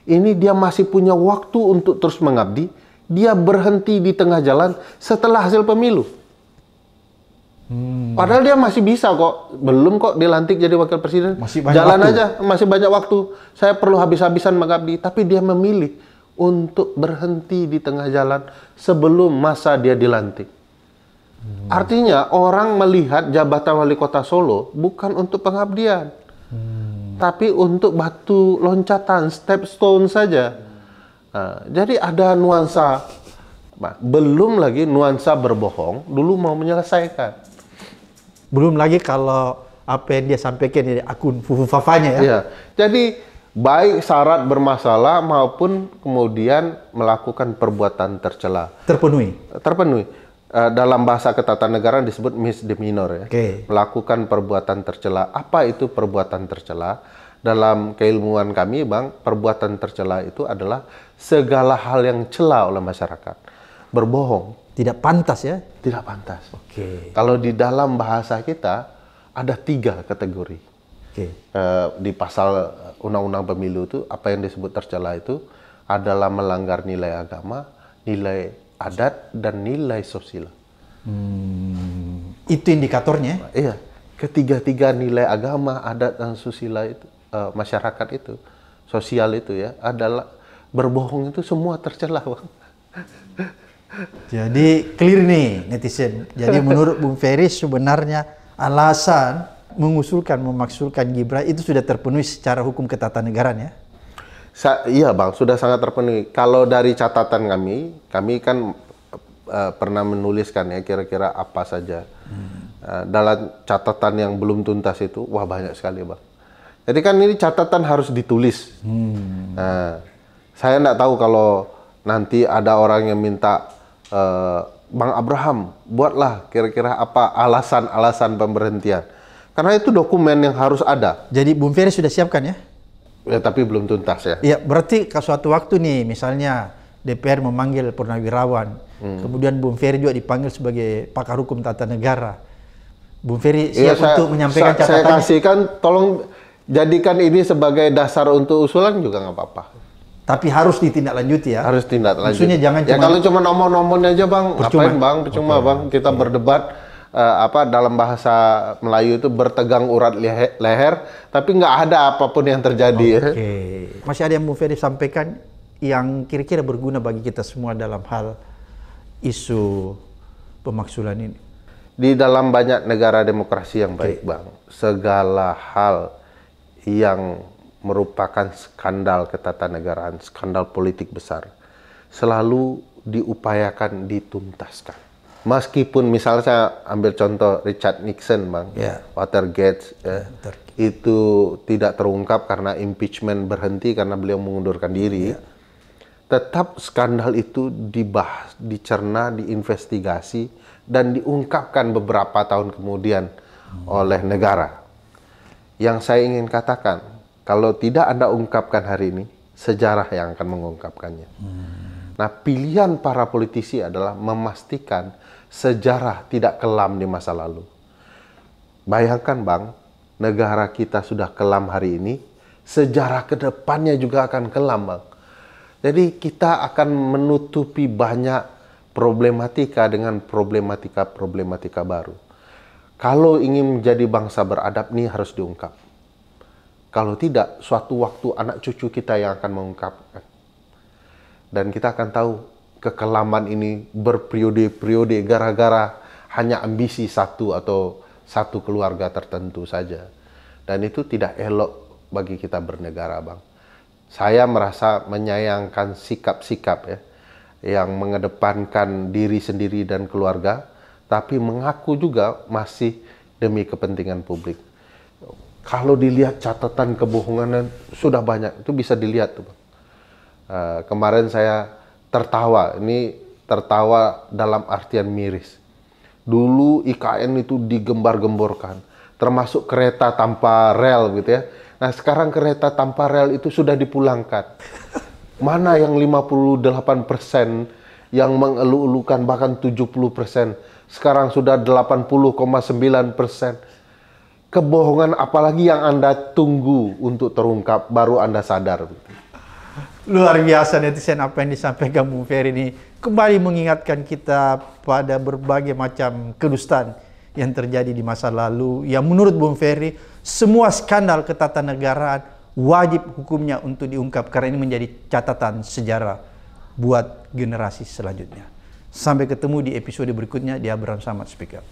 Ini dia masih punya waktu untuk terus mengabdi. Dia berhenti di tengah jalan setelah hasil pemilu. Padahal dia masih bisa kok. Belum kok dilantik jadi wakil presiden. Jalan aja, masih banyak waktu. Saya perlu habis-habisan mengabdi. Tapi dia memilih untuk berhenti di tengah jalan sebelum masa dia dilantik. Artinya orang melihat jabatan wali kota Solo bukan untuk pengabdian, tapi untuk batu loncatan, step stone saja. Nah, jadi ada nuansa Belum lagi nuansa berbohong, dulu mau menyelesaikan. Belum lagi kalau apa yang dia sampaikan di akun Fufu Fafanya ya. Iya. Jadi baik syarat bermasalah maupun kemudian melakukan perbuatan tercela. Terpenuhi. Dalam bahasa ketatanegaraan disebut misdemeanor ya. Melakukan perbuatan tercela. Apa itu perbuatan tercela? Dalam keilmuan kami, Bang, perbuatan tercela itu adalah segala hal yang cela oleh masyarakat. Berbohong. Tidak pantas ya? Tidak pantas. Kalau di dalam bahasa kita ada 3 kategori. Di pasal Undang-Undang Pemilu itu apa yang disebut tercela itu adalah melanggar nilai agama, nilai adat, dan nilai sosial. Itu indikatornya? Iya. Ketiga-tiga nilai agama, adat, dan susila itu, masyarakat itu, sosial itu ya, adalah berbohong itu semua tercela, Bang. Jadi clear nih netizen. Jadi menurut Bung Ferry sebenarnya alasan memaksulkan Gibran itu sudah terpenuhi secara hukum ketatanegaraan ya? Iya Bang, sudah sangat terpenuhi. Kalau dari catatan kami kan pernah menuliskan ya kira-kira apa saja. Dalam catatan yang belum tuntas itu, wah banyak sekali Bang. Jadi kan ini catatan harus ditulis. Saya nggak tahu kalau nanti ada orang yang minta, Bang Abraham, buatlah kira-kira apa alasan-alasan pemberhentian. Karena itu dokumen yang harus ada. Jadi Bung Ferry sudah siapkan ya? Ya, tapi belum tuntas ya. Iya, berarti suatu waktu nih, misalnya DPR memanggil purnawirawan, kemudian Bung Ferry juga dipanggil sebagai pakar hukum tata negara. Bung Ferry siap untuk menyampaikan catatannya? Saya kasihkan, tolong jadikan ini sebagai dasar untuk usulan juga nggak apa-apa. Tapi harus ditindaklanjuti ya? Harus tindak lanjut. Maksudnya jangan ya kalau cuma omong-omong aja Bang, ngapain Bang? Percuma Bang, kita berdebat. Dalam bahasa Melayu itu bertegang urat leher, tapi nggak ada apapun yang terjadi. Masih ada yang Bung Ferry sampaikan yang kira-kira berguna bagi kita semua dalam hal isu pemaksulan ini? Di dalam banyak negara demokrasi yang baik, Bang, segala hal yang merupakan skandal ketatanegaraan, skandal politik besar, selalu diupayakan dituntaskan. Meskipun misalnya saya ambil contoh Richard Nixon, Bang, Watergate, itu tidak terungkap karena impeachment berhenti karena beliau mengundurkan diri, tetap skandal itu dibahas, dicerna, diinvestigasi, dan diungkapkan beberapa tahun kemudian oleh negara. Yang saya ingin katakan, kalau tidak Anda ungkapkan hari ini, sejarah yang akan mengungkapkannya. Nah, pilihan para politisi adalah memastikan sejarah tidak kelam di masa lalu. Bayangkan Bang, negara kita sudah kelam hari ini, sejarah kedepannya juga akan kelam Bang. Jadi kita akan menutupi banyak problematika dengan problematika baru. Kalau ingin menjadi bangsa beradab, ini harus diungkap. Kalau tidak, suatu waktu anak cucu kita yang akan mengungkapkan. Dan kita akan tahu kekelaman ini berperiode-periode gara-gara hanya ambisi satu atau satu keluarga tertentu saja. Dan itu tidak elok bagi kita bernegara, Bang. Saya merasa menyayangkan sikap-sikap ya, yang mengedepankan diri sendiri dan keluarga, tapi mengaku juga masih demi kepentingan publik. Kalau dilihat catatan kebohongan sudah banyak, itu bisa dilihat tuh, Bang. Kemarin saya tertawa, ini tertawa dalam artian miris. Dulu IKN itu digembar-gemborkan, termasuk kereta tanpa rel gitu ya. Nah sekarang kereta tanpa rel itu sudah dipulangkan. Mana yang 58% yang mengeluh-elukan bahkan 70%, sekarang sudah 80,9%. Kebohongan apalagi yang Anda tunggu untuk terungkap baru Anda sadar. Luar biasa netizen apa yang disampaikan Bung Ferry ini kembali mengingatkan kita pada berbagai macam kedustaan yang terjadi di masa lalu yang menurut Bung Ferry semua skandal ketatanegaraan wajib hukumnya untuk diungkap karena ini menjadi catatan sejarah buat generasi selanjutnya. Sampai ketemu di episode berikutnya di Abraham Samad Speak Up.